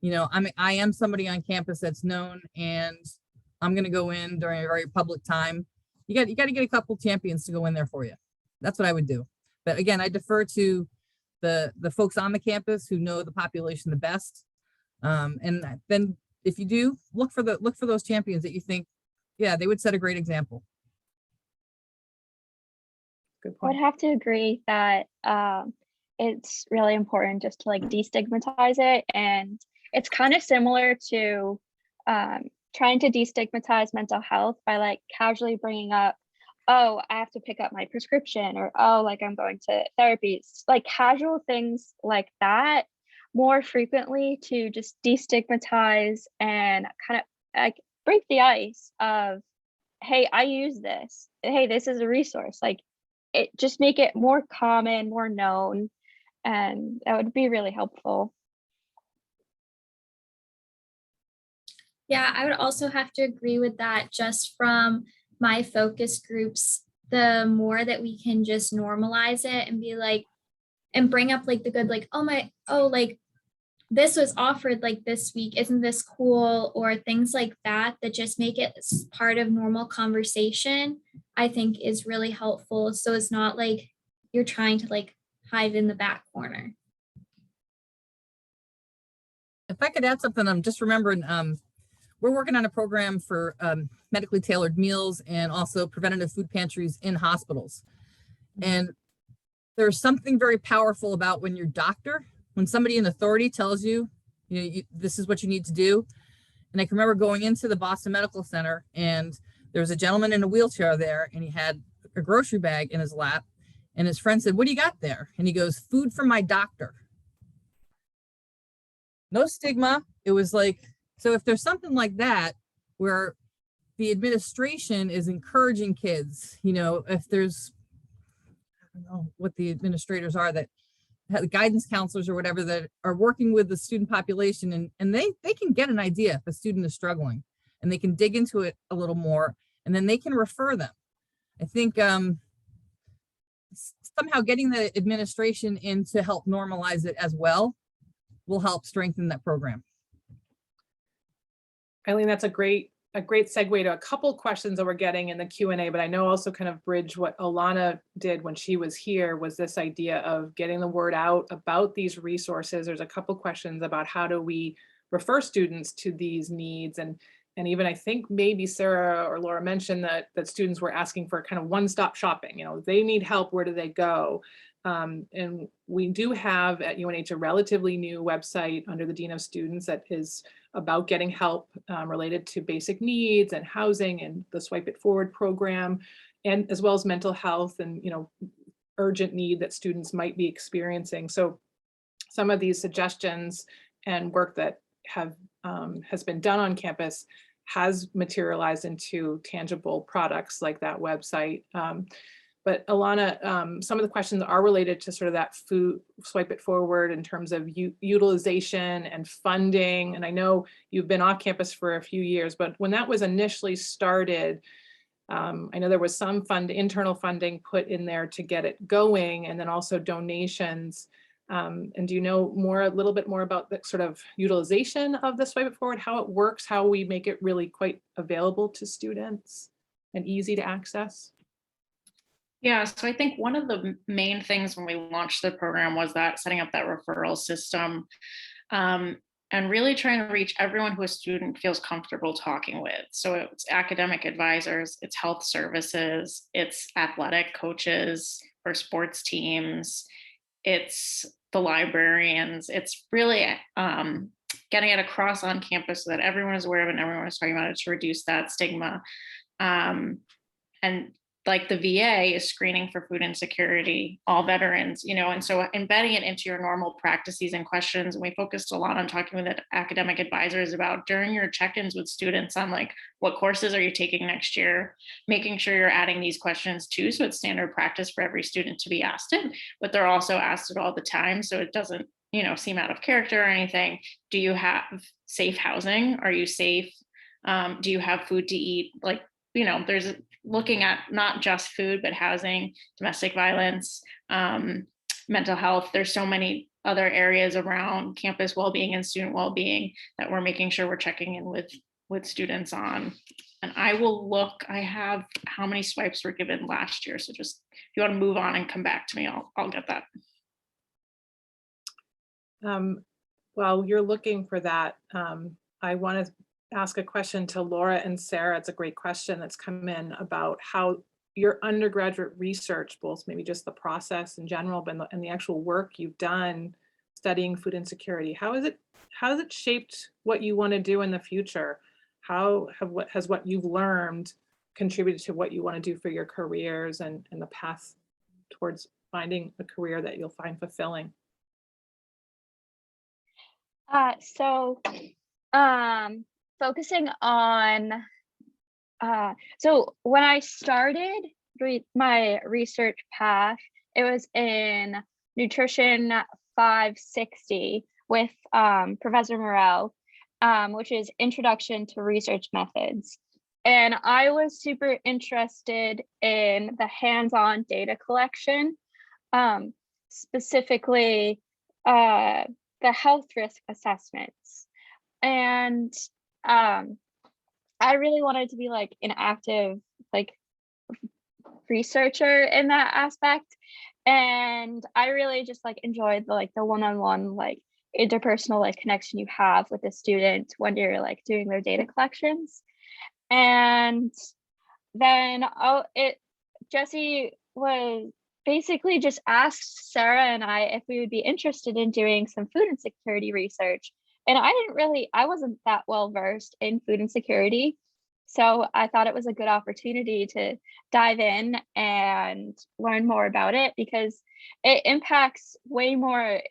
I am somebody on campus that's known, and I'm going to go in during a very public time. You got to get a couple champions to go in there for you. That's what I would do. But again, I defer to the folks on the campus who know the population the best. And then if you do, look for those champions that you think, yeah, they would set a great example. Good I would point. have to agree that it's really important just to destigmatize it. And it's kind of similar to trying to destigmatize mental health by casually bringing up, oh, I have to pick up my prescription, or oh, I'm going to therapy. Casual things like that more frequently to just destigmatize and kind of break the ice of, hey, I use this. Hey, this is a resource. It just make it more common, more known, and that would be really helpful. Yeah, I would also have to agree with that. Just from my focus groups, the more that we can just normalize it and be and bring up the good, this was offered this week, isn't this cool? Or things like that just make it part of normal conversation, I think is really helpful. So it's not you're trying to hide in the back corner. If I could add something, I'm just remembering, we're working on a program for medically tailored meals and also preventative food pantries in hospitals. And there's something very powerful about when your doctor, when somebody in authority tells you, this is what you need to do. And I can remember going into the Boston Medical Center, and there was a gentleman in a wheelchair there, and he had a grocery bag in his lap. And his friend said, "What do you got there?" And he goes, "Food from my doctor." No stigma. It was so if there's something like that where the administration is encouraging kids, if there's, I don't know what the administrators are that have guidance counselors or whatever that are working with the student population, and they can get an idea if a student is struggling, and they can dig into it a little more, and then they can refer them. I think somehow getting the administration in to help normalize it as well will help strengthen that program. Eileen, that's a great segue to a couple questions that we're getting in the Q&A, but I know also kind of bridge what Alana did when she was here, was this idea of getting the word out about these resources. There's a couple questions about how do we refer students to these needs, and even I think maybe Sarah or Laura mentioned that students were asking for kind of one-stop shopping. They need help, where do they go? And we do have at UNH a relatively new website under the Dean of Students that is about getting help related to basic needs and housing and the Swipe It Forward program, and as well as mental health and urgent need that students might be experiencing. So some of these suggestions and work that has been done on campus has materialized into tangible products like that website. But Alana, some of the questions are related to sort of that food, swipe it forward in terms of utilization and funding. And I know you've been off campus for a few years, but when that was initially started, I know there was some internal funding put in there to get it going, and then also donations. And do you know a little bit more about the sort of utilization of the Swipe It Forward, how it works, how we make it really quite available to students and easy to access? Yeah, so I think one of the main things when we launched the program was that setting up that referral system, and really trying to reach everyone who a student feels comfortable talking with. So it's academic advisors, it's health services, it's athletic coaches or sports teams, it's the librarians. It's really getting it across on campus so that everyone is aware of it and everyone is talking about it to reduce that stigma. And like the VA is screening for food insecurity, all veterans, and so embedding it into your normal practices and questions. And we focused a lot on talking with academic advisors about during your check-ins with students on like, what courses are you taking next year, making sure you're adding these questions too. So it's standard practice for every student to be asked it, but they're also asked it all the time. So it doesn't, seem out of character or anything. Do you have safe housing? Are you safe? Do you have food to eat? Like, there's looking at not just food, but housing, domestic violence, mental health. There's so many other areas around campus well-being and student well-being that we're making sure we're checking in with students on. And I will look, I have how many swipes were given last year. So just, if you want to move on and come back to me, I'll get that. While you're looking for that, I want to ask a question to Laura and Sarah. It's a great question that's come in about how your undergraduate research, both maybe just the process in general, but and the actual work you've done studying food insecurity, how has it shaped what you want to do in the future? Has what you've learned contributed to what you want to do for your careers and the path towards finding a career that you'll find fulfilling? Focusing on, so when I started my research path, it was in Nutrition 560 with Professor Morel, which is Introduction to Research Methods. And I was super interested in the hands-on data collection, specifically the health risk assessments. And I really wanted to be like an active researcher in that aspect. And I really just enjoyed the one-on-one interpersonal connection you have with the student when you're doing their data collections. And then Jesse was basically just asked Sarah and I if we would be interested in doing some food insecurity research. And I wasn't that well versed in food insecurity. So I thought it was a good opportunity to dive in and learn more about it because it impacts way more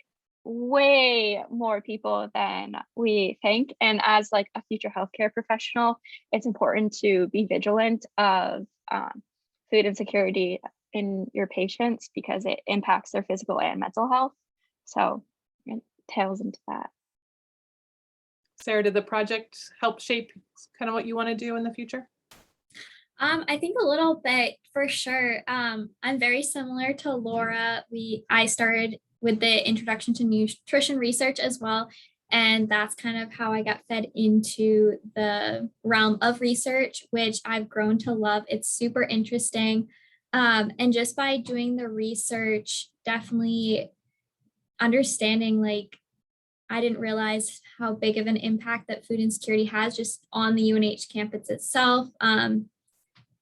people than we think. And as a future healthcare professional, it's important to be vigilant of food insecurity in your patients because it impacts their physical and mental health. So it tails into that. Sarah, did the project help shape kind of what you want to do in the future? I think a little bit for sure. I'm very similar to Laura. I started with the introduction to nutrition research as well. And that's kind of how I got fed into the realm of research, which I've grown to love. It's super interesting. And just by doing the research, definitely understanding I didn't realize how big of an impact that food insecurity has just on the UNH campus itself.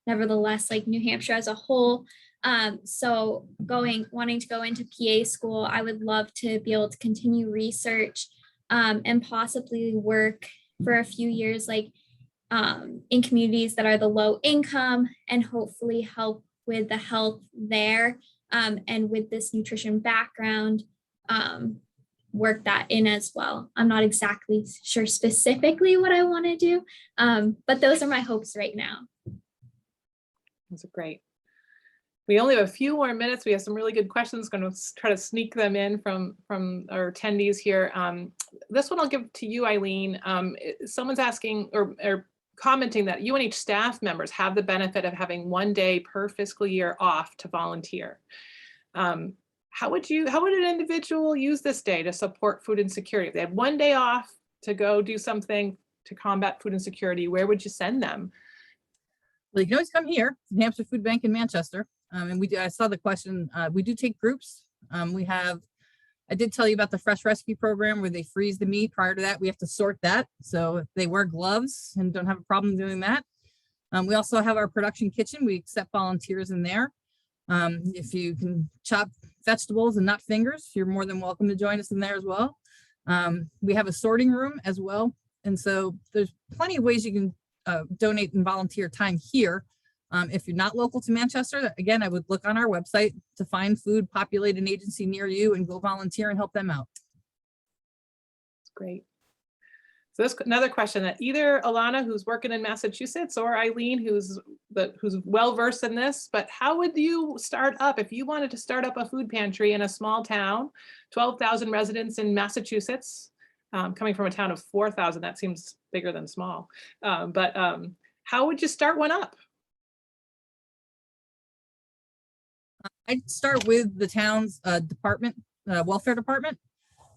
Nevertheless, New Hampshire as a whole. So wanting to go into PA school, I would love to be able to continue research and possibly work for a few years, in communities that are the low income and hopefully help with the health there. And with this nutrition background, work that in as well. I'm not exactly sure specifically what I want to do, but those are my hopes right now. That's great. We only have a few more minutes. We have some really good questions. Going to try to sneak them in from our attendees here. This one I'll give to you, Eileen. Someone's asking or commenting that UNH staff members have the benefit of having 1 day per fiscal year off to volunteer. How would an individual use this day to support food insecurity? If they had 1 day off to go do something to combat food insecurity, where would you send them? Well, you can always come here, to the Hampshire Food Bank in Manchester. And I saw the question, we do take groups. I did tell you about the Fresh Rescue Program where they freeze the meat. Prior to that, we have to sort that. So if they wear gloves and don't have a problem doing that. We also have our production kitchen. We accept volunteers in there. If you can chop vegetables and not fingers, you're more than welcome to join us in there as well. We have a sorting room as well. And so there's plenty of ways you can donate and volunteer time here. If you're not local to Manchester, again, I would look on our website to find food, populate an agency near you, and go volunteer and help them out. Great. So this another question that either Alana, who's working in Massachusetts, or Eileen, who's well versed in this, but how would you start up if you wanted to start up a food pantry in a small town, 12,000 residents in Massachusetts, coming from a town of 4,000, that seems bigger than small. But how would you start one up? I'd start with the town's department, welfare department,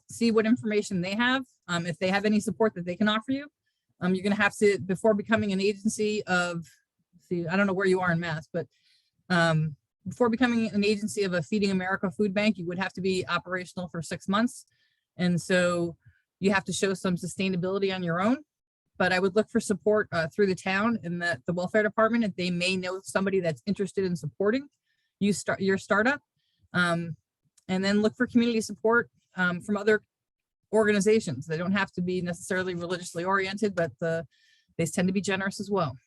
see what information they have. If they have any support that they can offer you, you're going to have to, before becoming an agency of, I don't know where you are in Mass, but before becoming an agency of a Feeding America food bank, you would have to be operational for 6 months. And so you have to show some sustainability on your own. But I would look for support through the town and the welfare department, if they may know somebody that's interested in supporting your startup. And then look for community support from other organizations. They don't have to be necessarily religiously oriented, but they tend to be generous as well.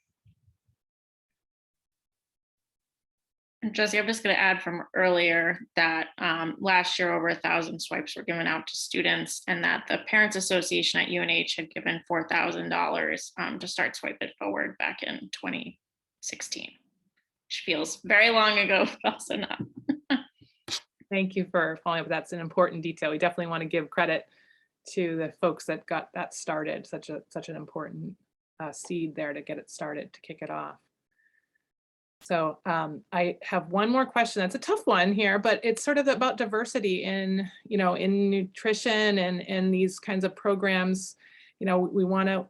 And Jesse, I'm just going to add from earlier that last year over 1,000 swipes were given out to students, and that the Parents Association at UNH had given $4,000 to start Swipe It Forward back in 2016, which feels very long ago, but also not. Thank you for following up. That's an important detail. We definitely want to give credit to the folks that got that started. Such an important seed there to get it started, to kick it off. So I have one more question. That's a tough one here, but it's sort of about diversity in nutrition and these kinds of programs. We want to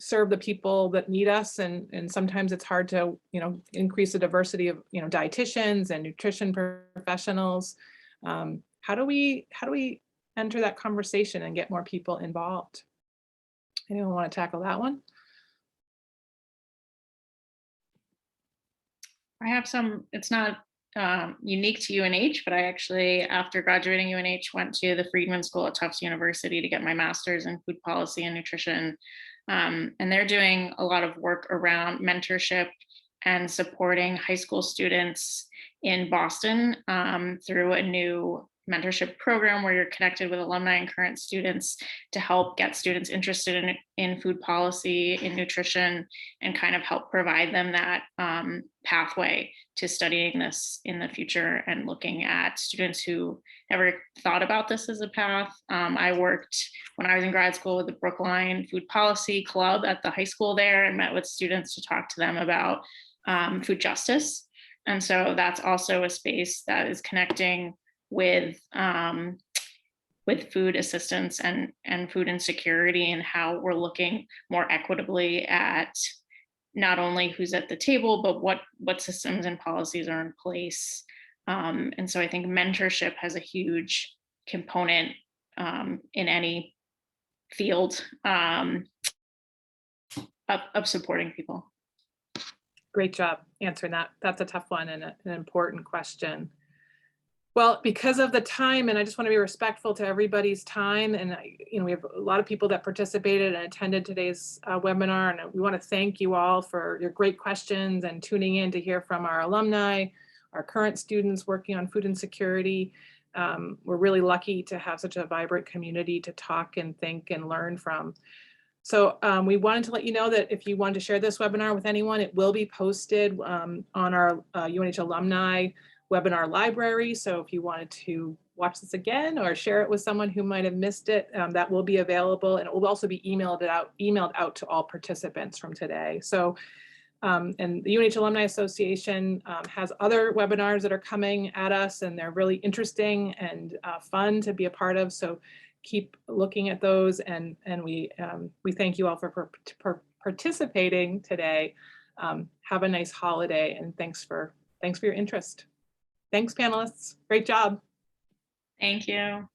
serve the people that need us, and sometimes it's hard to increase the diversity of dietitians and nutrition professionals. How do we enter that conversation and get more people involved? Anyone want to tackle that one? I have some. It's not unique to UNH, but I actually, after graduating UNH, went to the Friedman School at Tufts University to get my master's in food policy and nutrition. And they're doing a lot of work around mentorship and supporting high school students in Boston through a new mentorship program where you're connected with alumni and current students to help get students interested in food policy, in nutrition, and kind of help provide them that pathway to studying this in the future and looking at students who never thought about this as a path. I worked when I was in grad school with the Brookline Food Policy Club at the high school there, and met with students to talk to them about food justice. And so that's also a space that is connecting with food assistance and food insecurity, and how we're looking more equitably at not only who's at the table, but what systems and policies are in place. And so I think mentorship has a huge component in any field of supporting people. Great job answering that. That's a tough one and an important question. Well, because of the time, and I just want to be respectful to everybody's time, and we have a lot of people that participated and attended today's webinar, and we want to thank you all for your great questions and tuning in to hear from our alumni, our current students working on food insecurity. We're really lucky to have such a vibrant community to talk and think and learn from. So we wanted to let you know that if you wanted to share this webinar with anyone, it will be posted on our UNH alumni webinar library. So if you wanted to watch this again or share it with someone who might have missed it, that will be available, and it will also be emailed out to all participants from today. So and the UNH Alumni Association has other webinars that are coming at us, and they're really interesting and fun to be a part of. So keep looking at those, and we thank you all for participating today. Have a nice holiday, and thanks for your interest. Thanks, panelists. Great job. Thank you.